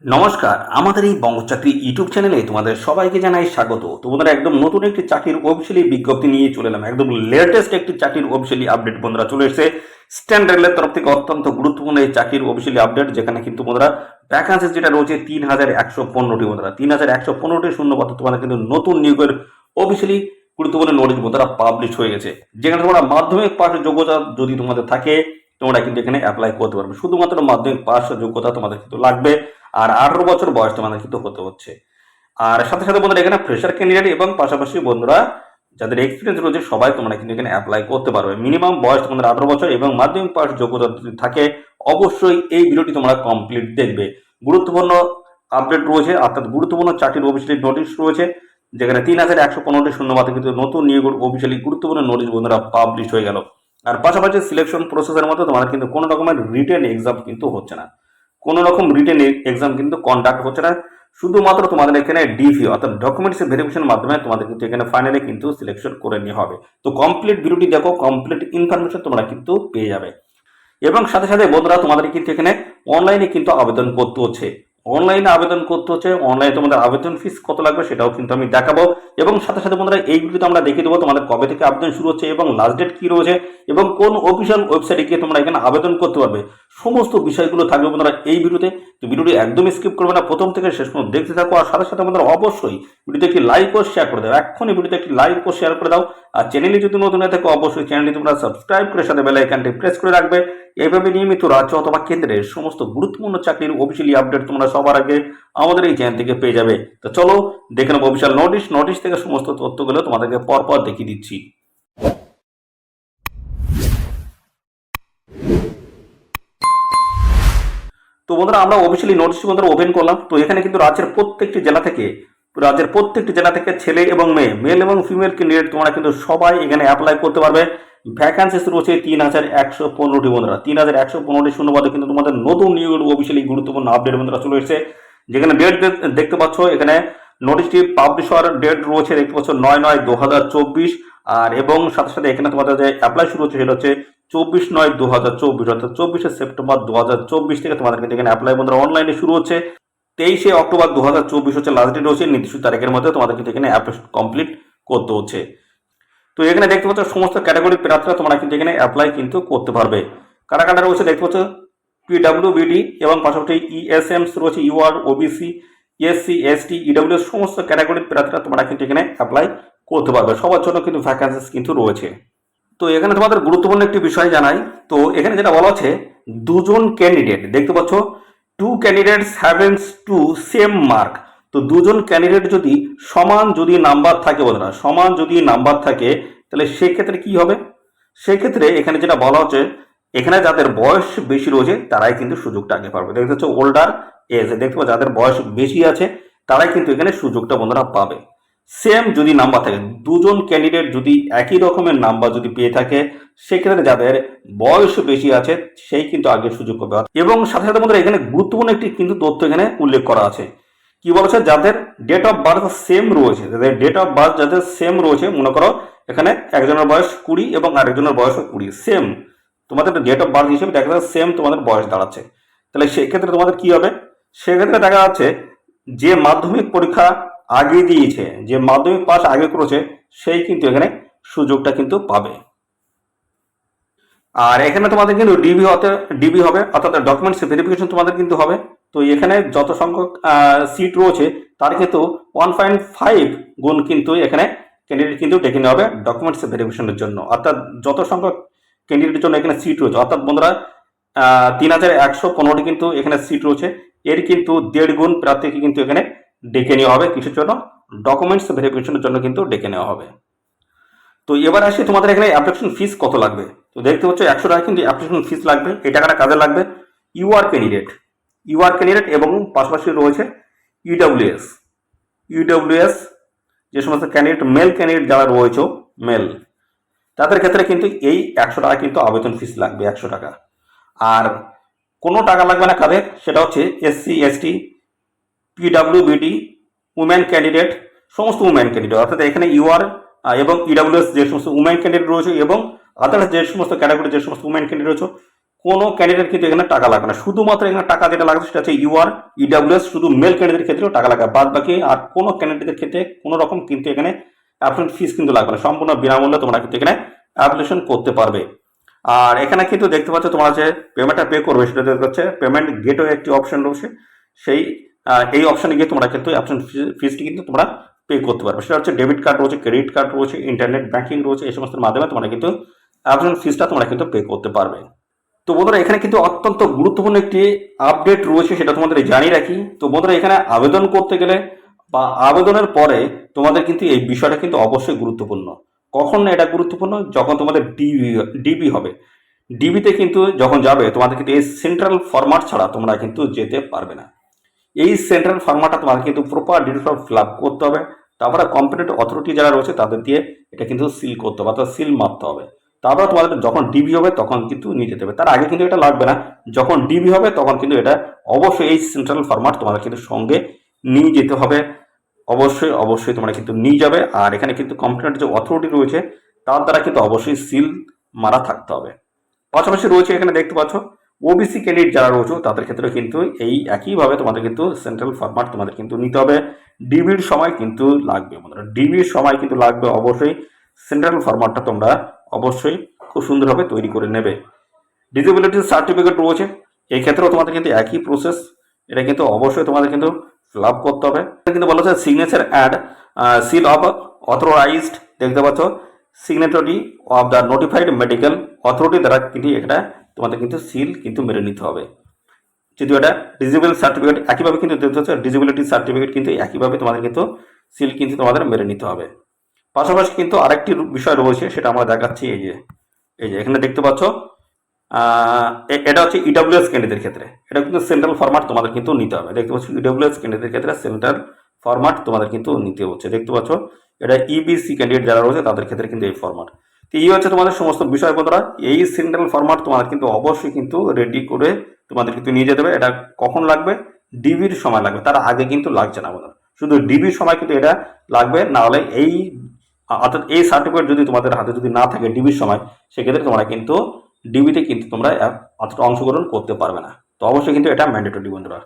নমস্কার, আমাদের এই বঙ্গচাকরি ইউটিউব চ্যানেলে তোমাদের সবাইকে জানাই স্বাগত। তোমাদের একদম নতুন একটি চাকরির অফিসিয়ালি বিজ্ঞপ্তি নিয়ে চলে এলাম। একদম লেটেস্ট একটি চাকরির অফিসিয়ালি আপডেট বন্ধুরা চলে এসেছে। স্ট্যান্ডার্ড রেলের তরফ থেকে অত্যন্ত গুরুত্বপূর্ণ এই চাকরির অফিসিয়ালি আপডেট, যেখানে কিন্তু বন্ধুরা ভ্যাকান্সি যেটা রয়েছে 3115টি বন্ধুরা 3115টি শূন্যপদ তোমাদের কিন্তু নতুন নিয়োগের অফিসিয়ালি গুরুত্বপূর্ণ নোটিশ বন্ধুরা পাবলিশ হয়ে গেছে। যেখানে তোমরা মাধ্যমিক পাশ যোগ্যতা যদি তোমাদের থাকে তোমরা কিন্তু এখানে অ্যাপ্লাই করতে পারবে। শুধুমাত্র মাধ্যমিক পাশ যোগ্যতা তোমাদের কিন্তু লাগবে, আর 18 বছর বয়স তোমাদের কিন্তু হতে হচ্ছে। আর সাথে সাথে বন্ধুরা এখানে ফ্রেশার ক্যান্ডিডেট এবং পাশাপাশি বন্ধুরা যাদের এক্সপিরিয়েন্স রয়েছে সবাই তোমরা কিন্তু এখানে অ্যাপ্লাই করতে পারবে। মিনিমাম বয়স তোমাদের 18 বছর এবং মাধ্যমিক পাস যোগ্যতা যদি থাকে অবশ্যই এই ভিডিওটি তোমরা কমপ্লিট দেখবে। গুরুত্বপূর্ণ আপডেট রয়েছে, অর্থাৎ গুরুত্বপূর্ণ চাকরির অফিসিয়ালি নোটিশ রয়েছে, যেখানে 3115টি শূন্যপদে কিন্তু নতুন নিয়োগের অফিসিয়ালি গুরুত্বপূর্ণ নোটিশ বন্ধুরা পাবলিশ হয়ে গেল। আর পাশাপাশি সিলেকশন প্রসেসের মধ্যে তোমাদের কিন্তু কোনো রকমের রিটেন এক্সাম কিন্তু হচ্ছে না, কোনো রকম রিটেন এক্সাম কিন্তু কন্ডাক্ট হচ্ছে না। শুধুমাত্র তোমাদের এখানে ডিভি অর্থাৎ ডকুমেন্টস ভেরিফিকেশনের মাধ্যমে তোমাদের কিন্তু এখানে ফাইনালি কিন্তু সিলেকশন করে নিয়ে হবে। তো কমপ্লিট ভিডিওটি দেখো, কমপ্লিট ইনফরমেশন তোমরা কিন্তু পেয়ে যাবে। এবং সাথে সাথে বন্ধুরা তোমাদের কিন্তু এখানে অনলাইনে কিন্তু আবেদন করতে হচ্ছে। অনলাইনে আবেদন করতে হচ্ছে, অনলাইনে তোমাদের আবেদন ফিস কত লাগবে সেটাও কিন্তু আমি দেখাবো। এবং সাথে সাথে বন্ধুরা এই ভিডিওতে আমরা দেখিয়ে দেবো তোমাদের কবে থেকে আবেদন শুরু হচ্ছে এবং লাস্ট ডেট কি রয়েছে এবং কোন অফিসিয়াল ওয়েবসাইটে গিয়ে তোমরা এখানে আবেদন করতে পারবে। সমস্ত বিষয়গুলো থাকবে বন্ধুরা এই ভিডিওতে। তো ভিডিওটি একদমই স্কিপ করবে না, প্রথম থেকে শেষ পর্যন্ত দেখতে থাকো। আর সাথে সাথে বন্ধুরা অবশ্যই ভিডিওতে একটি লাইক ও শেয়ার করে দাও, এক্ষুনি ভিডিওতে একটি লাইক ও শেয়ার করে দাও। আর চ্যানেলে যদি নতুন হয়ে থাকো অবশ্যই চ্যানেলটি তোমরা সাবস্ক্রাইব করে সাথে বেল আইকনটি প্রেস করে রাখবে। এইভাবে নিয়মিত রাজ্য অথবা কেন্দ্রের সমস্ত গুরুত্বপূর্ণ চাকরির অফিসিয়ালি আপডেট তোমরা সবার আগে আমাদের এই চ্যানেল থেকে পেয়ে যাবে। তো চলো দেখে নেবো অফিসিয়াল নোটিশ থেকে সমস্ত তথ্যগুলো তোমাদেরকে পরপর দেখিয়ে দিচ্ছি। তো বন্ধুরা আমরা অফিসিয়ালি নোটিশ বন্ধুরা ওপেন করলাম। তো এখানে কিন্তু রাজ্যের প্রত্যেকটি জেলা থেকে ছেলে এবং মেয়ে, মেল এবং ফিমেল ক্যান্ডিডেট তোমরা কিন্তু সবাই এখানে অ্যাপ্লাই করতে পারবে। ভ্যাকান্সিস রয়েছে 3115টি বন্ধুরা 3115টি শূন্যপদে কিন্তু তোমাদের নতুন নিয়োগের অফিসিয়ালি গুরুত্বপূর্ণ আপডেট বন্ধুরা চলে এসেছে। যেখানে ডেট দেখতে পাচ্ছ, এখানে নোটিশটি পাবলিশ হওয়ার ডেট রয়েছে দেখতে পাচ্ছ 9/9/2024। আর এবং সাথে সাথে এখানে তোমাদের যে অ্যাপ্লাই শুরু হচ্ছে সেটা হচ্ছে 24/9/2024, অর্থাৎ 24শে সেপ্টেম্বর 2024 থেকে তোমাদের কিন্তু এখানে অ্যাপ্লাই বন্ধুরা অনলাইনে শুরু হচ্ছে। 23শে অক্টোবর 2024 হচ্ছে লাস্ট ডেট রয়েছে। নির্দিষ্ট তারিখের মধ্যে তোমাদের কিন্তু এখানে অ্যাপ্লিকেশন কমপ্লিট করতে হচ্ছে। তো এখানে দেখতে পাচ্ছ সমস্ত ক্যাটাগরির প্রার্থীরা তোমরা কিন্তু এখানে অ্যাপ্লাই কিন্তু করতে পারবে। কারা কারা রয়েছে দেখতে পাচ্ছ, পিডব্লিউবিডি এবং পাশাপাশি ইএসএমস রয়েছে, UR, OBC, SC, ST, EWS সমস্ত ক্যাটাগরির প্রার্থীরা তোমরা কিন্তু এখানে অ্যাপ্লাই করতে পারবে। সবার জন্য কিন্তু ভ্যাকান্সিস কিন্তু রয়েছে। তো এখানে তোমাদের গুরুত্বপূর্ণ একটি বিষয় জানাই। তো এখানে যেটা বলা হচ্ছে, দুজন ক্যান্ডিডেট দেখতে পাচ্ছ, two candidates having to same mark. তো দুজন ক্যান্ডিডেট যদি সমান যদি নাম্বার থাকে বন্ধুরা, সমান যদি নাম্বার থাকে তাহলে সেক্ষেত্রে কি হবে? সেক্ষেত্রে এখানে যেটা বলা হচ্ছে, এখানে যাদের বয়স বেশি রয়েছে তারাই কিন্তু সুযোগটা আগে পাবে। দেখতে হচ্ছে ওল্ডার এজ, দেখতে পাচ্ছ যাদের বয়স বেশি আছে তারাই কিন্তু এখানে সুযোগটা বন্ধুরা পাবে। সেম যদি নাম্বার থাকে, দুজন ক্যান্ডিডেট যদি একই রকমের নাম্বার যদি পেয়ে থাকে সেক্ষেত্রে যাদের বয়স বেশি আছে সেই কিন্তু আগে সুযোগ পাবে। এবং সাথে সাথে বন্ধুরা এখানে গুরুত্বপূর্ণ একটি কিন্তু তথ্য এখানে উল্লেখ করা আছে। কি বলেছে, যাদের ডেট অফ বার্থ সেম রয়েছে, যাদের ডেট অফ বার্থ যাদের সেম রয়েছে, মনে করো এখানে একজনের বয়স 20 এবং আরেকজনের বয়স 20, সেম তোমাদের ডেট অফ বার্থ হিসেবে দেখা যাচ্ছে সেম তোমাদের বয়স দাঁড়াচ্ছে। তাহলে সেক্ষেত্রে তোমাদের কি হবে? সেক্ষেত্রে দেখা যাচ্ছে যে মাধ্যমিক পরীক্ষা আগে দিয়েছে, যে মাধ্যমিক পাস আগে করেছে সেই কিন্তু এখানে সুযোগটা কিন্তু পাবে। আর এখানে তোমাদের কিন্তু ডিবি হবে, অর্থাৎ ডকুমেন্টস ভেরিফিকেশন তোমাদের কিন্তু হবে। তো এখানে যত সংখ্যক সিট রয়েছে তার কিন্তু 1.5 গুণ কিন্তু এখানে ক্যান্ডিডেট কিন্তু ডেকে নেওয়া হবে ডকুমেন্টস ভেরিফিকেশনের জন্য। অর্থাৎ যত সংখ্যক ক্যান্ডিডেটের জন্য এখানে সিট রয়েছে, অর্থাৎ বন্ধুরা 3115টি কিন্তু এখানে সিট রয়েছে, এর কিন্তু 1.5 গুণ প্রার্থীকে কিন্তু এখানে ডেকে নেওয়া হবে কিসের জন্য? ডকুমেন্টস ভেরিফিকেশনের জন্য কিন্তু ডেকে নেওয়া হবে। তো এবার আসি তোমাদের এখানে অ্যাপ্লিকেশন ফিস কত লাগবে। তো দেখতে হচ্ছে 100 টাকা কিন্তু অ্যাপ্লিকেশন ফিস লাগবে। এই টাকাটা কাজে লাগবে ইউআর ক্যান্ডিডেট এবং পাশাপাশি রয়েছে ইডব্লিউএস যে সমস্ত ক্যান্ডিডেট, মেল ক্যান্ডিডেট যারা রয়েছে মেল, তাদের ক্ষেত্রে কিন্তু এই 100 টাকা কিন্তু আবেদন ফিস লাগবে 100 টাকা। আর কোনো টাকা লাগবে না কাদের, সেটা হচ্ছে এসসি, এসটি, পিডব্লিউবিডি, উমেন ক্যান্ডিডেট, সমস্ত উমেন ক্যান্ডিডেট, অর্থাৎ এখানে ইউআর এবং ইডব্লিউএস যে সমস্ত উমেন ক্যান্ডিডেট রয়েছে এবং আদার্স যে সমস্ত ক্যাটাগরি যে সমস্ত উমেন ক্যান্ডিডেট রয়েছে কোনো ক্যান্ডিডেট কিন্তু এখানে টাকা লাগবে না, শুধুমাত্র এখানে টাকা যেটা লাগবে সেটা হচ্ছে ইউআর ইডাব্লিউএস, শুধু মেল ক্যান্ডিডেটের ক্ষেত্রেও টাকা লাগবে, বাদ বাকি আর কোনো ক্যান্ডিডেটের ক্ষেত্রে কোনো রকম কিন্তু এখানে অ্যাপ্লিকেশন ফিস কিন্তু লাগবে না, সম্পূর্ণ বিনামূল্যে তোমরা কিন্তু এখানে অ্যাপ্লিকেশন করতে পারবে। আর এখানে কিন্তু দেখতে পাচ্ছ তোমরা যে পেমেন্টটা পে করবে সেটা দেখতে হচ্ছে পেমেন্ট গেটওয়ে একটি অপশন রয়েছে, সেই এই অপশনে গিয়ে তোমরা কিন্তু অপশন ফিসটি কিন্তু তোমরা পে করতে পারবে। সেটা হচ্ছে ডেবিট কার্ড রয়েছে, ক্রেডিট কার্ড রয়েছে, ইন্টারনেট ব্যাংকিং রয়েছে, এই সমস্ত মাধ্যমে তোমরা কিন্তু অ্যাপ্লিকেশন ফিসটা তোমরা কিন্তু পে করতে পারবে। তো বন্ধুরা এখানে কিন্তু অত্যন্ত গুরুত্বপূর্ণ একটি আপডেট রয়েছে, সেটা তোমাদের জানিয়ে রাখি। তো বন্ধুরা এখানে আবেদন করতে গেলে বা আবেদনের পরে তোমাদের কিন্তু এই বিষয়টা কিন্তু অবশ্যই গুরুত্বপূর্ণ। কখন এটা গুরুত্বপূর্ণ? যখন তোমাদের ডিবি হবে। ডিবিতে কিন্তু যখন যাবে তোমাদের কিন্তু এই সেন্ট্রাল ফরম্যাট ছাড়া তোমরা কিন্তু যেতে পারবে না। এই সেন্ট্রাল ফরম্যাটটা তোমাদের কিন্তু প্রপার ডিটেলস ফিল আপ করতে হবে, তারপরে কম্পিটেন্ট অথরিটি যারা রয়েছে তাদের দিয়ে এটা কিন্তু সিল করতে হবে, অর্থাৎ সিল মারতে হবে। তারপরে তোমাদের যখন ডিবি হবে তখন কিন্তু নিয়ে যেতে হবে, তার আগে কিন্তু এটা লাগবে না। যখন ডিবি হবে তখন কিন্তু এটা অবশ্যই এই সেন্ট্রাল ফরম্যাট তোমাদের কিন্তু সঙ্গে নিয়ে যেতে হবে, অবশ্যই অবশ্যই তোমরা কিন্তু নিয়ে যাবে। আর এখানে কিন্তু কম্পিটেন্ট যে অথরিটি রয়েছে তার দ্বারা কিন্তু অবশ্যই সিল মারা থাকতে হবে। পাশাপাশি রয়েছে এখানে দেখতে পাচ্ছ ওবিসি ক্যান্ডিডেট যারা রয়েছে তাদের ক্ষেত্রে কিন্তু এই একইভাবে তোমাদের কিন্তু সেন্ট্রাল ফরম্যাট তোমাদের কিন্তু নিতে হবে। ডিবির সময় কিন্তু লাগবে বন্ধুরা, ডিবির সময় কিন্তু লাগবে অবশ্যই। সেন্ট্রাল ফরম্যাটটা তোমরা অবশ্যই খুব সুন্দরভাবে তৈরি করে নেবে। ডিসেবিলিটি সার্টিফিকেট রয়েছে, এই ক্ষেত্রেও তোমাদের কিন্তু একই প্রসেস, এটা কিন্তু অবশ্যই তোমাদের কিন্তু ফিল আপ করতে হবে। কিন্তু বলা হচ্ছে signature and seal of authorized, দেখতে পাচ্ছ signatory of the notified medical authority দ্বারা কিন্তু এটা তোমাদের কিন্তু সিল কিন্তু মেরে নিতে হবে। যদিও এটা ডিসেবল সার্টিফিকেট একইভাবে কিন্তু দেখতে হচ্ছে, ডিসেবিলিটি সার্টিফিকেট কিন্তু একইভাবে তোমাদের কিন্তু সিল কিন্তু তোমাদের মেরে নিতে হবে। পাশাপাশি কিন্তু আরেকটি বিষয় রয়েছে, সেটা আমরা দেখাচ্ছি। এই যে এখানে দেখতে পাচ্ছ এটা হচ্ছে ইডাব্লিউএস ক্যান্ডিডেটের ক্ষেত্রে এটা কিন্তু সেন্ট্রাল ফরম্যাট তোমাদের কিন্তু নিতে হবে। দেখতে পাচ্ছ ইডাব্লিউএস ক্যান্ডিডেটের ক্ষেত্রে সেন্ট্রাল ফরম্যাট তোমাদের কিন্তু নিতে হচ্ছে। দেখতে পাচ্ছ এটা ইবিসি ক্যান্ডিডেট যারা রয়েছে তাদের ক্ষেত্রে কিন্তু এই ফরম্যাট। তো এই হচ্ছে তোমাদের সমস্ত বিষয় বন্ধুরা, এই সেন্ট্রাল ফরম্যাট তোমাদের কিন্তু অবশ্যই কিন্তু রেডি করে তোমাদের কিন্তু নিয়ে যেতে হবে। এটা কখন লাগবে? ডিবির সময় লাগবে, তার আগে কিন্তু লাগছে না বন্ধুরা, শুধু ডিবির সময় কিন্তু এটা লাগবে। না হলে এই অর্থাৎ এই সার্টিফিকেট যদি তোমাদের হাতে যদি না থাকে ডিবির সময়, সেক্ষেত্রে তোমরা কিন্তু ডিবিতে কিন্তু তোমরা অতটা অংশগ্রহণ করতে পারবে না। তো অবশ্যই কিন্তু এটা ম্যান্ডেটরি বন্ধুরা।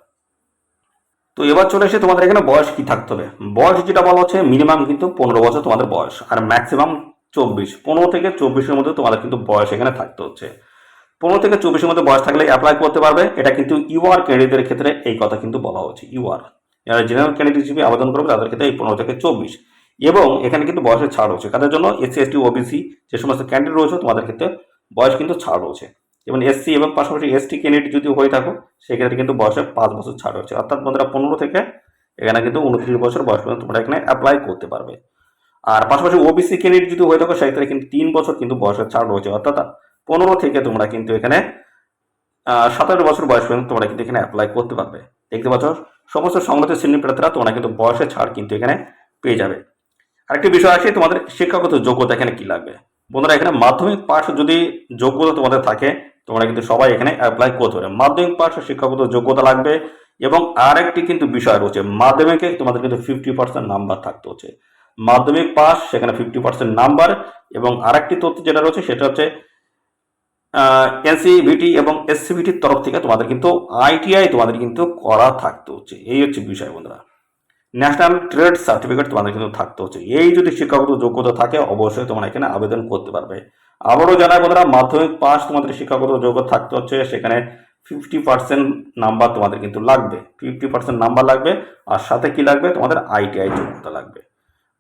তো এবার চলে এসে তোমাদের এখানে বয়স কি থাকতে হবে। বয়স যেটা বলা হচ্ছে মিনিমাম কিন্তু 15 বছর তোমাদের বয়স, আর ম্যাক্সিমাম 24। 15 থেকে 24-এর মধ্যে তোমাদের কিন্তু বয়স এখানে থাকতে হচ্ছে। 15 থেকে 24-এর মধ্যে বয়স থাকলে অ্যাপ্লাই করতে পারবে। এটা কিন্তু ইউআর ক্যান্ডিডেটের ক্ষেত্রে এই কথা কিন্তু বলা হচ্ছে। ইউআর যারা জেনারেল ক্যান্ডিডেট হিসেবে আবেদন করবে তাদের ক্ষেত্রে এই 15 থেকে 24। এবং এখানে কিন্তু বয়সের ছাড় রয়েছে, কাদের জন্য? এসসি এসটি ওবিসি যে সমস্ত ক্যান্ডিডেট রয়েছে তোমাদের ক্ষেত্রে বয়স কিন্তু ছাড় রয়েছে। এবং এসসি এবং পাশাপাশি এসটি ক্যান্ডিডেট যদি হয়ে থাকো সেক্ষেত্রে কিন্তু বয়সে 5 বছর ছাড় রয়েছে, অর্থাৎ বন্ধুরা 15 থেকে এখানে কিন্তু 29 বছর বয়স পর্যন্ত তোমরা এখানে অ্যাপ্লাই করতে পারবে। আর পাশাপাশি ওবিসি ক্যান্ডিডেট যদি হয়ে থাকো সেক্ষেত্রে কিন্তু 3 বছর কিন্তু বয়সের ছাড় রয়েছে, অর্থাৎ 15 থেকে তোমরা কিন্তু এখানে 17 বছর বয়স পর্যন্ত তোমরা কিন্তু এখানে অ্যাপ্লাই করতে পারবে। দেখতে পাচ্ছ সমস্ত সংগঠিত শ্রেণী প্রার্থীরা তোমরা কিন্তু বয়সের ছাড় কিন্তু এখানে পেয়ে যাবে। আরেকটি বিষয় আছে, তোমাদের শিক্ষাগত যোগ্যতা এখানে কি লাগবে বন্ধুরা। এখানে মাধ্যমিক পাশ যদি যোগ্যতা তোমাদের থাকে তোমরা কিন্তু সবাই এখানে অ্যাপ্লাই করতে পারবে। মাধ্যমিক পাশ শিক্ষাগত যোগ্যতা লাগবে। এবং আরেকটি কিন্তু বিষয় রয়েছে, মাধ্যমিকে তোমাদের কিন্তু 50% নাম্বার থাকতে হচ্ছে। মাধ্যমিক পাস সেখানে 50% নাম্বার। এবং আরেকটি তথ্য যেটা রয়েছে সেটা হচ্ছে এনসিভিটি এবং এসসিভিটির তরফ থেকে তোমাদের কিন্তু আইটিআই তোমাদের কিন্তু করা থাকতে হচ্ছে। এই হচ্ছে বিষয় বন্ধুরা। ন্যাশনাল ট্রেড সার্টিফিকেট তোমাদের কিন্তু থাকতে হচ্ছে। এই যদি শিক্ষাগত যোগ্যতা থাকে অবশ্যই তোমরা এখানে আবেদন করতে পারবে। আবারও জানাই বন্ধুরা, মাধ্যমিক পাস তোমাদের শিক্ষাগত যোগ্যতা থাকতে হচ্ছে, সেখানে 50% নাম্বার তোমাদের কিন্তু লাগবে। 50% নাম্বার লাগবে। আর সাথে কি লাগবে? তোমাদের আইটিআই যোগ্যতা লাগবে।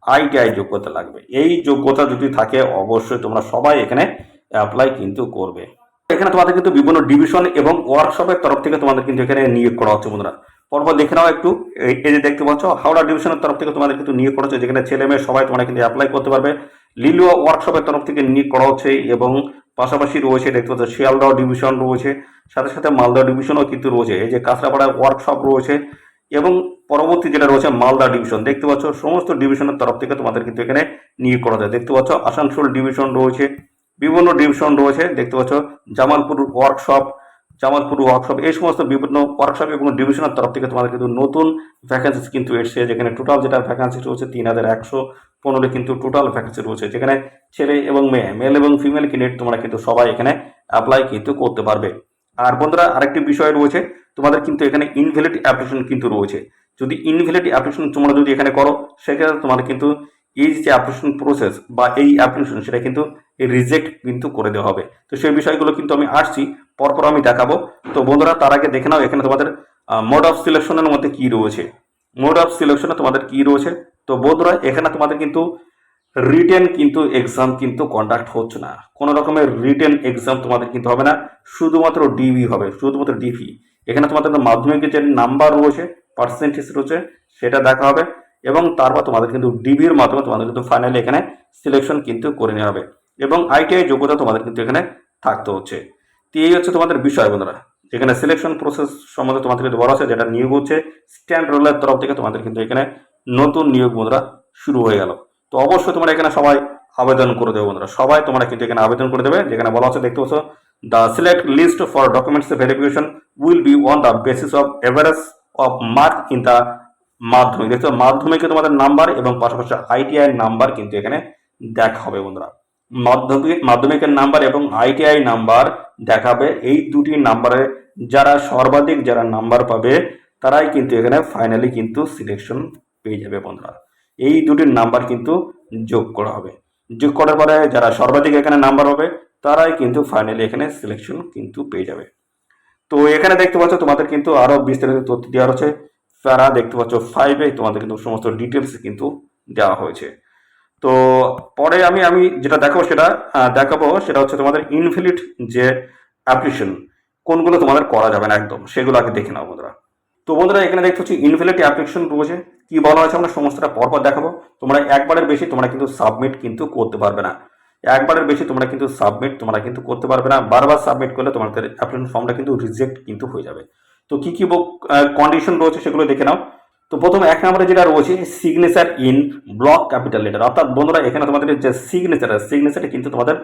আইটিআই যোগ্যতা লাগবে। এই যোগ্যতা যদি থাকে অবশ্যই তোমরা সবাই এখানে অ্যাপ্লাই কিন্তু করবে। এখানে তোমাদের কিন্তু বিভিন্ন ডিভিশন এবং ওয়ার্কশপের তরফ থেকে তোমাদের কিন্তু এখানে নিয়োগ করা হচ্ছে বন্ধুরা। পরপর দেখে নাও একটু। এই যে দেখতে পাচ্ছ হাওড়া ডিভিশনের তরফ থেকে তোমাদের কিন্তু নিয়োগ করা হচ্ছে, যেখানে ছেলে মেয়ে সবাই তোমরা কিন্তু অ্যাপ্লাই করতে পারবে। লিলুয়া ওয়ার্কশপের তরফ থেকে নিয়োগ করা হচ্ছে। এবং পাশাপাশি রয়েছে দেখতে পাচ্ছ শিয়ালদহ ডিভিশন রয়েছে, সাথে সাথে মালদহ ডিভিশনও কিন্তু রয়েছে। এই যে কাঁচরাপাড়া ওয়ার্কশপ রয়েছে। এবং পরবর্তী যেটা রয়েছে মালদা ডিভিশন, দেখতে পাচ্ছ সমস্ত ডিভিশনের তরফ থেকে তোমাদের কিন্তু এখানে নিয়োগ করা যায়। দেখতে পাচ্ছ আসানসোল ডিভিশন রয়েছে, বিভিন্ন ডিভিশন রয়েছে। দেখতে পাচ্ছ জামালপুর ওয়ার্কশপ, এই সমস্ত বিভিন্ন ওয়ার্কশপ এবং ডিভিশনের তরফ থেকে তোমাদের কিন্তু নতুন ভ্যাকেন্সি কিন্তু এসছে, যেখানে টোটাল যেটা ভ্যাকেন্সি রয়েছে 3115 কিন্তু টোটাল ভ্যাকেন্সি রয়েছে, যেখানে ছেলে এবং মেয়ে, মেল এবং ফিমেল ক্যান্ডিডেট তোমরা কিন্তু সবাই এখানে অ্যাপ্লাই কিন্তু করতে পারবে। আর বন্ধুরা আরেকটি বিষয় রয়েছে, তোমাদের কিন্তু এখানে ইনভ্যালিড অ্যাপ্লিকেশন কিন্তু রয়েছে। যদি ইনভ্যালিড অ্যাপ্লিকেশন তোমরা যদি এখানে করো, সেক্ষেত্রে তোমাদের কিন্তু এই যে অ্যাপ্লিকেশন প্রসেস বা এই অ্যাপ্লিকেশন সেটা কিন্তু রিজেক্ট কিন্তু করে দেওয়া হবে। তো সেই বিষয়গুলো কিন্তু আমি আসছি, পরপর আমি দেখাবো। তো বন্ধুরা তার আগে দেখে নাও এখানে তোমাদের মোড অফ সিলেকশনের মধ্যে কি রয়েছে। মোড অফ সিলেকশনে তোমাদের কি রয়েছে, তো বন্ধুরা এখানে তোমাদের কিন্তু রিটেন কিন্তু এক্সাম কিন্তু কন্ডাক্ট হচ্ছে না, কোনো রকমের রিটেন এক্সাম তোমাদের কিন্তু হবে না, শুধুমাত্র ডিবি হবে, শুধুমাত্র ডিভি। এখানে তোমাদের মাধ্যমিকের যে নাম্বার রয়েছে, পার্সেন্টেজ রয়েছে, সেটা দেখা হবে এবং তারপর তোমাদের কিন্তু ডিবির মাধ্যমে তোমাদের কিন্তু ফাইনালি এখানে সিলেকশন কিন্তু করে নেওয়া হবে এবং আইটিআই যোগ্যতা তোমাদের কিন্তু এখানে থাকতে হচ্ছে। তো এই হচ্ছে তোমাদের বিষয় বন্ধুরা। এখানে সিলেকশন প্রসেস সম্বন্ধে তোমাদের কিন্তু বলা আছে, যেটা নিয়োগ হচ্ছে স্ট্যান্ড রোলের তরফ থেকে তোমাদের কিন্তু এখানে নতুন নিয়োগ বন্ধুরা শুরু হয়ে গেল। তো অবশ্যই তোমরা এখানে সবাই আবেদন করে দেবে বন্ধুরা, সবাই তোমরা কিন্তু এখানে আবেদন করে দেবে। যেখানে বলা আছে দেখতে পাচ্ছ, the select list for documents verification will be on the basis of average of mark in the Madhyamik. দেখছো মাধ্যমিকে তোমাদের নাম্বার এবং পাশাপাশি আইটিআই নাম্বার কিন্তু এখানে দেখা হবে বন্ধুরা। মাধ্যমিকের নাম্বার এবং আইটিআই নাম্বার দেখাবে, এই দুটি নাম্বারে যারা সর্বাধিক যারা নাম্বার পাবে তারাই কিন্তু এখানে ফাইনালি কিন্তু সিলেকশন পেয়ে যাবে বন্ধুরা। এই দুটির নাম্বার কিন্তু যোগ করা হবে, যোগ করার পরে যারা সর্বাধিক এখানে নাম্বার হবে তারাই কিন্তু ফাইনালি এখানে সিলেকশন কিন্তু পেয়ে যাবে। তো এখানে দেখতে পাচ্ছ তোমাদের কিন্তু আরো বিস্তারিত তথ্য দেওয়া রয়েছে। প্যারা দেখতে পাচ্ছ 5-এ তোমাদের কিন্তু সমস্ত ডিটেলস কিন্তু দেওয়া হয়েছে। তো পরে আমি যেটা দেখাবো সেটা হচ্ছে তোমাদের ইনভ্যালিড যে অ্যাপ্লিকেশন কোনগুলো তোমাদের করা যাবে না একদম, সেগুলো আগে দেখে নাও বন্ধুরা। তো বন্ধুরা এখানে দেখতে পাচ্ছি ইনভ্যালিড অ্যাপ্লিকেশন রয়েছে, কি বলা হয়েছে আমরা সমস্তটা পরপর দেখাবো। তোমরা একবারের বেশি তোমরা কিন্তু সাবমিট কিন্তু করতে পারবে না, একবারের বেশি তোমরা কিন্তু সাবমিট তোমরা কিন্তু করতে পারবে না। বারবার সাবমিট করলে তোমাদের অ্যাপ্লিকেশন ফর্মটা কিন্তু রিজেক্ট কিন্তু হয়ে যাবে। তো কি কি কন্ডিশন রয়েছে সেগুলো দেখে নাও। তো প্রথমে 1 নম্বরে যেটা রয়েছে signature in block capital letter, অর্থাৎ বন্ধুরা এখানে তোমাদের যে সিগনেচারটা কিন্তু তোমাদের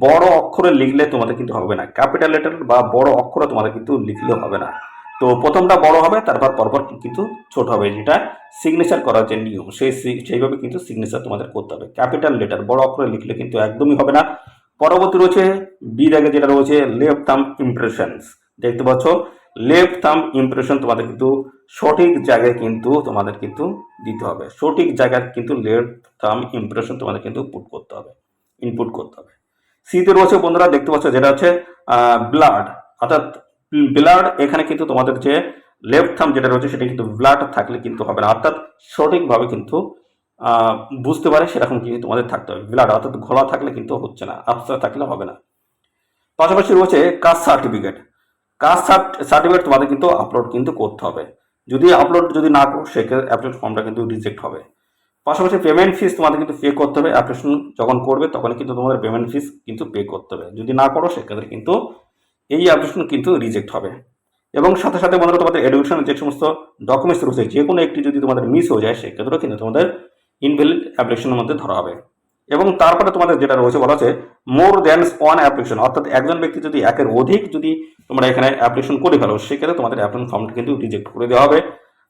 বড় অক্ষরে লিখলে তোমাদের কিন্তু হবে না, ক্যাপিটাল লেটার বা বড় অক্ষরে তোমাদের কিন্তু লিখলে হবে না। তো প্রথমটা বড় হবে, তারপর পরপর কিন্তু ছোট হবে, যেটা সিগনেচার করার যে নিয়ম সেইভাবে কিন্তু সিগনেচার তোমাদের করতে হবে। ক্যাপিটাল লেটার বড় অক্ষরে লিখলে কিন্তু একদমই হবে না। পরবর্তী রয়েছে বি দাগে যেটা রয়েছে লেফট থাম ইমপ্রেশনস, দেখতে পাচ্ছ লেফট থাম ইমপ্রেশন তোমাদের কিন্তু সঠিক জায়গায় কিন্তু তোমাদের কিন্তু দিতে হবে, সঠিক জায়গায় কিন্তু লেফট থাম ইমপ্রেশন তোমাদের কিন্তু ইনপুট করতে হবে। সিতে রয়েছে বন্ধুরা দেখতে পাচ্ছ যেটা হচ্ছে ব্লাড, অর্থাৎ ব্লাড এখানে কিন্তু তোমাদের যে লেফট থাম যেটা রয়েছে সেটা কিন্তু ব্লাড থাকলে কিন্তু হবে না, অর্থাৎ সঠিকভাবে কিন্তু বুঝতে পারে সেরকম কিন্তু তোমাদের থাকতে হবে। ব্লাড অর্থাৎ ঘোলা থাকলে কিন্তু হচ্ছে না, আফসার থাকলে হবে না। পাশাপাশি রয়েছে কাস্ট সার্টিফিকেট, কাস্ট সার্টিফিকেট তোমাদের কিন্তু আপলোড কিন্তু করতে হবে। যদি আপলোড না করো সেক্ষেত্রে অ্যাপ্লিকেশন ফর্মটা কিন্তু রিজেক্ট হবে। পাশাপাশি পেমেন্ট ফিস তোমাদের কিন্তু পে করতে হবে, অ্যাপ্লিকেশন যখন করবে তখন কিন্তু তোমাদের পেমেন্ট ফিস কিন্তু পে করতে হবে। যদি না করো সেক্ষেত্রে কিন্তু এই অ্যাপ্লিকেশন কিন্তু রিজেক্ট হবে। এবং সাথে সাথে বন্ধুরা তোমাদের এডুকেশনের যে সমস্ত ডকুমেন্টস রয়েছে যে কোনো একটি যদি তোমাদের মিস হয়ে যায় সেক্ষেত্রেও কিন্তু তোমাদের ইনভ্যালিড অ্যাপ্লিকেশনের মধ্যে ধরা হবে। এবং তারপরে তোমাদের যেটা রয়েছে বলা আছে মোর দ্যান ওয়ান অ্যাপ্লিকেশন, অর্থাৎ একজন ব্যক্তি যদি একের অধিক যদি তোমরা এখানে অ্যাপ্লিকেশন করে ফেলো সেক্ষেত্রে তোমাদের অ্যাপ্লিকেশন ফর্মটা কিন্তু রিজেক্ট করে দেওয়া হবে।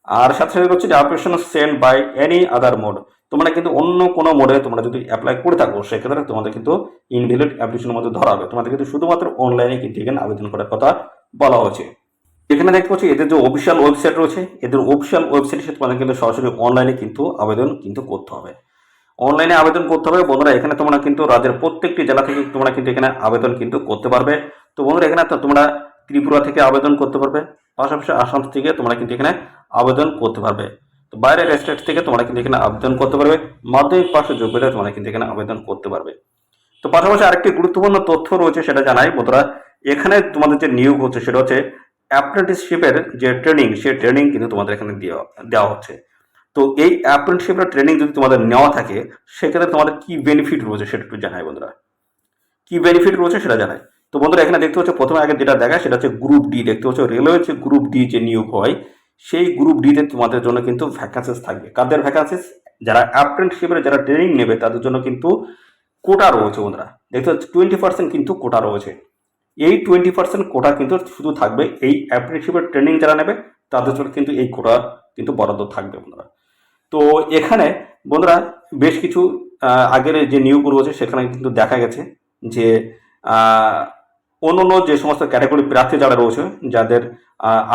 আর সাথে সাথে হচ্ছে যে application send by any other mode, তোমরা কিন্তু অন্য কোনো মোডে তোমরা যদি অ্যাপ্লাই করে থাকো সেক্ষেত্রে তোমাদের কিন্তু ইনভ্যালিড অ্যাপ্লিকেশনের মধ্যে ধরা হবে। তোমাদের কিন্তু শুধুমাত্র অনলাইনে কিন্তু এখানে আবেদন করার কথা বলা হয়েছে। এখানে দেখতে পাচ্ছি এদের যে অফিসিয়াল ওয়েবসাইট রয়েছে, এদের অফিসিয়াল ওয়েবসাইটের সাথে তোমাদের কিন্তু সরাসরি অনলাইনে কিন্তু আবেদন কিন্তু করতে হবে, অনলাইনে আবেদন করতে হবে বন্ধুরা। এখানে তোমরা কিন্তু রাজ্যের প্রত্যেকটি জেলা থেকে তোমরা কিন্তু এখানে আবেদন কিন্তু করতে পারবে। তো বন্ধুরা এখানে তোমরা ত্রিপুরা থেকে আবেদন করতে পারবে, পাশাপাশি আসাম থেকে তোমরা কিন্তু এখানে আবেদন করতে পারবে। তো বাইরের স্টেট থেকে তোমরা কিন্তু এখানে আবেদন করতে পারবে, মাধ্যমিক পাশের যোগ্যতায় তোমরা কিন্তু এখানে আবেদন করতে পারবে। তো পাশাপাশি আরেকটি গুরুত্বপূর্ণ তথ্য রয়েছে সেটা জানাই বন্ধুরা, এখানে তোমাদের যে নিয়োগ হচ্ছে সেটা হচ্ছে অ্যাপ্রেন্টিসশিপের যে ট্রেনিং, সেই ট্রেনিং কিন্তু তোমাদের এখানে দেওয়া হচ্ছে। তো এই অ্যাপ্রেন্টিসশিপের ট্রেনিং যদি তোমাদের নেওয়া থাকে সেক্ষেত্রে তোমাদের কি বেনিফিট রয়েছে সেটা একটু জানাই বন্ধুরা, কি বেনিফিট রয়েছে সেটা জানাই। তো বন্ধুরা এখানে দেখতে হচ্ছে প্রথমে আগে যেটা দেখায় সেটা হচ্ছে গ্রুপ ডি, দেখতে হচ্ছে রেলওয়ে যে গ্রুপ ডি যে নিয়োগ হয় সেই গ্রুপ ডিতে তোমাদের জন্য কিন্তু ভ্যাকান্সিস থাকবে। কাদের ভ্যাকান্সিস? যারা অ্যাপ্রেন্টিসশিপের যারা ট্রেনিং নেবে তাদের জন্য কিন্তু কোটা রয়েছে বন্ধুরা, দেখতে হচ্ছে 20% কিন্তু কোটা রয়েছে। এই 20% কোটা কিন্তু শুধু থাকবে এই অ্যাপ্রেন্টিসশিপের ট্রেনিং যারা নেবে তাদের জন্য কিন্তু এই কোটা কিন্তু বরাদ্দ থাকবে বন্ধুরা। তো এখানে বন্ধুরা বেশ কিছু আগের যে নিয়োগ রয়েছে সেখানে কিন্তু দেখা গেছে যে অন্য অন্য যে সমস্ত ক্যাটাগরি প্রার্থী যারা রয়েছে, যাদের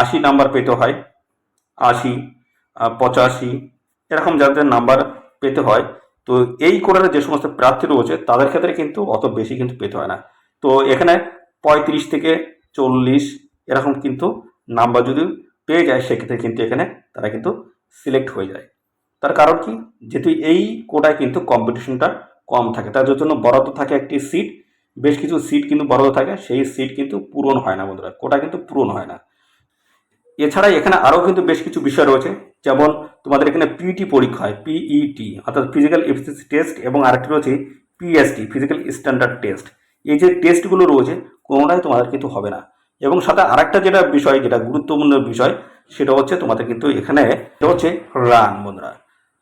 80 নাম্বার পেতে হয়, 80, 85 এরকম যাদের নাম্বার পেতে হয়, তো এই কোটারে যে সমস্ত প্রার্থী রয়েছে তাদের ক্ষেত্রে কিন্তু অত বেশি কিন্তু পেতে হয় না। তো এখানে 35 থেকে 40 এরকম কিন্তু নাম্বার যদি পেয়ে যায়, সেক্ষেত্রে কিন্তু এখানে তারা কিন্তু সিলেক্ট হয়ে যায়। তার কারণ কি, যেহেতু এই কোটায় কিন্তু কম্পিটিশনটা কম থাকে, তার জন্য বরাদ্দ থাকে একটি সিট, বেশ কিছু সিট কিন্তু বরাদ্দ থাকে, সেই সিট কিন্তু পূরণ হয় না বন্ধুরা, কোটা কিন্তু পূরণ হয় না। এছাড়া এখানে আরও কিন্তু বেশ কিছু বিষয় রয়েছে, যেমন তোমাদের এখানে পিইটি পরীক্ষা হয়, পিইটি অর্থাৎ ফিজিক্যাল এফিসিয়েন্সি টেস্ট, এবং আরেকটি রয়েছে পিএসটি ফিজিক্যাল স্ট্যান্ডার্ড টেস্ট। এই যে টেস্টগুলো রয়েছে কোনোটাই তোমাদের কিন্তু হবে না। এবং সাথে আরেকটা যেটা বিষয়, যেটা গুরুত্বপূর্ণ বিষয়, সেটা হচ্ছে তোমাদের কিন্তু এখানে এটা হচ্ছে রান বন্ধুরা।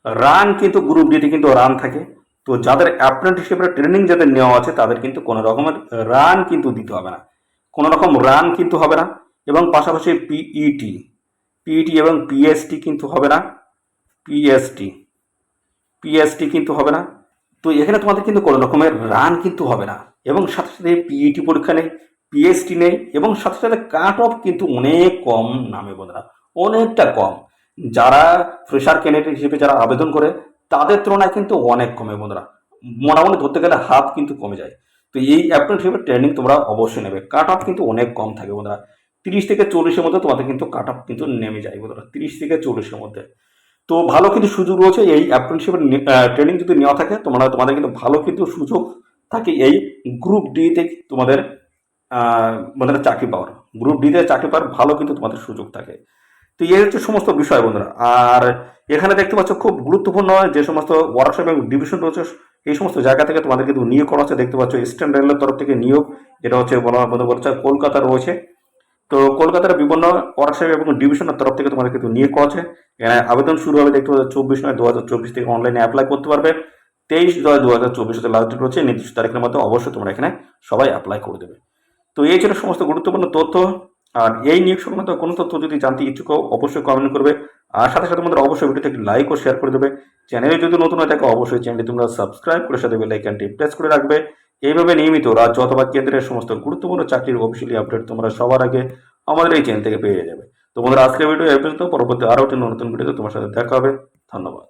রান কিন্তু গ্রুপ ডিতে কিন্তু রান থাকে। তো যাদের অ্যাপ্রেন্টিসশিপের ট্রেনিং যাদের নেওয়া আছে তাদের কিন্তু কোনো রকমের রান কিন্তু দিতে হবে না, কোনো রকম রান কিন্তু হবে না। এবং পাশাপাশি পিইটি এবং পিএসটি কিন্তু হবে না, পিএসটি পিএসটি কিন্তু হবে না। তো এখানে তোমাদের কিন্তু কোনো রকমের রান কিন্তু হবে না। এবং সাথে সাথে পিইটি পরীক্ষা নেই, পিএসটি নেই, এবং সাথে সাথে কাট অফ কিন্তু অনেক কম নামে বন্ধুরা, অনেকটা কম। যারা ফ্রেশার ক্যান্ডিডেট হিসেবে যারা আবেদন করে তাদের তুলনায় কিন্তু অনেক কমে বন্ধুরা, মোটামুটি ধরতে গেলে হাফ কিন্তু কমে যায়। তো এই অ্যাপ্রেন্টিসশিপের ট্রেনিং তোমরা অবশ্যই নেবে, কাট অফ কিন্তু অনেক কম থাকে বন্ধুরা, 30 থেকে 40-এর মধ্যে তোমাদের কিন্তু কাট অফ কিন্তু নেমে যায় বন্ধুরা, 30 থেকে 40-এর মধ্যে। তো ভালো কিন্তু সুযোগ রয়েছে এই অ্যাপ্রেন্টিসশিপের ট্রেনিং যদি নেওয়া থাকে, তোমাদের কিন্তু ভালো কিন্তু সুযোগ থাকে এই গ্রুপ ডিতে তোমাদের মানে চাকরি পাওয়ার, গ্রুপ ডিতে চাকরি পাওয়ার ভালো কিন্তু তোমাদের সুযোগ থাকে। তো এই হচ্ছে সমস্ত বিষয় বন্ধুরা। আর এখানে দেখতে পাচ্ছ খুব গুরুত্বপূর্ণ যে সমস্ত ওয়ার্কশপ এবং ডিভিশন রয়েছে, এই সমস্ত জায়গা থেকে তোমাদের কিন্তু নিয়োগ করা হচ্ছে। দেখতে পাচ্ছ ইস্টার্ন রেলের তরফ থেকে নিয়োগ, যেটা হচ্ছে বন্ধু বলছে কলকাতা রয়েছে। তো কলকাতার বিভিন্ন ওয়ার্কশপ এবং ডিভিশনের তরফ থেকে তোমাদের কিন্তু নিয়োগ করা হচ্ছে। এখানে আবেদন শুরু হবে দেখতে পাচ্ছ 24/9/2024 থেকে অনলাইনে অ্যাপ্লাই করতে পারবে। 23/10/2024 হতে লাস্ট ডেট রয়েছে, নির্দিষ্ট তারিখের মধ্যে অবশ্যই তোমরা এখানে সবাই অ্যাপ্লাই করে দেবে। তো এই ছিল সমস্ত গুরুত্বপূর্ণ তথ্য। আর এই নিয়োগ সংক্রান্ত কোনো তথ্য যদি জানতে ইচ্ছুক হও অবশ্যই কমেন্ট করবে। আর সাথে সাথে তোমাদের অবশ্যই ভিডিওতে একটি লাইক ও শেয়ার করে দেবে। চ্যানেলে যদি নতুন হয়ে থাকে অবশ্যই চ্যানেলটি তোমরা সাবস্ক্রাইব করে সাথে বেল আইকনটি প্রেস করে রাখবে। এইভাবে নিয়মিত রাজ্য অথবা কেন্দ্রের সমস্ত গুরুত্বপূর্ণ চাকরির অফিসিয়ালি আপডেট তোমরা সবার আগে আমাদের এই চ্যানেল থেকে পেয়ে যাবে। তো বন্ধুরা, আজকের ভিডিও এই পর্যন্ত, পরবর্তী আরও একটি নতুন ভিডিওতে তোমার সাথে দেখা হবে। ধন্যবাদ।